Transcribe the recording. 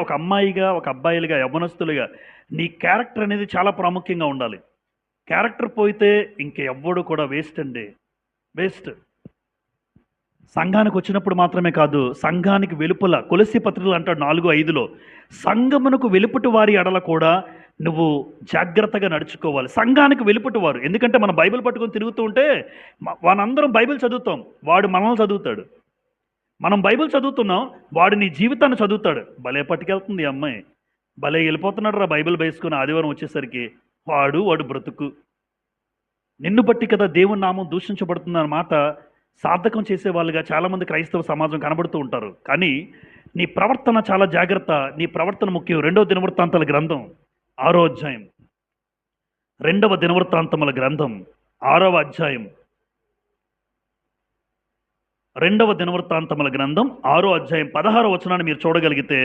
ఒక అమ్మాయిగా, ఒక అబ్బాయిలుగా, యవ్వనస్తులుగా నీ క్యారెక్టర్ అనేది చాలా ప్రాముఖ్యంగా ఉండాలి. క్యారెక్టర్ పోయితే ఇంక ఎవ్వడు కూడా వేస్ట్ అండి. వేస్ట్. సంఘానికి వచ్చినప్పుడు మాత్రమే కాదు, సంఘానికి వెలుపల కొలస్సీ పత్రికలు అంటాడు 4:5లో సంఘమునకు వెలుపటి వారి ఎడల కూడా నువ్వు జాగ్రత్తగా నడుచుకోవాలి. సంఘానికి వెలుపటి వారు, ఎందుకంటే మనం బైబిల్ పట్టుకొని తిరుగుతూ ఉంటే వానందరం బైబిల్ చదువుతాం, వాడు మనల్ని చదువుతాడు. మనం బైబిల్ చదువుతున్నాం, వాడు నీ జీవితాన్ని చదువుతాడు. భలే పట్టుకెళ్తుంది ఈ అమ్మాయి, భలే వెళ్ళిపోతున్నాడు రా బైబిల్ వేసుకుని ఆదివారం వచ్చేసరికి. వాడు బ్రతుకు. నిన్ను బట్టి కదా దేవుని నామం దూషించబడుతుంది అన్నమాట సార్థకం చేసే వాళ్ళుగా చాలామంది క్రైస్తవ సమాజం కనబడుతూ ఉంటారు. కానీ నీ ప్రవర్తన చాలా జాగ్రత్త. నీ ప్రవర్తన ముఖ్యం. 2వ దినవృత్తాంతాల గ్రంథం 6వ అధ్యాయం, 2వ దినవృత్తాంతముల గ్రంథం 6వ అధ్యాయం, 2వ దినవృత్తాంతముల గ్రంథం 6వ అధ్యాయం 16వ వచనాన్ని మీరు చూడగలిగితే,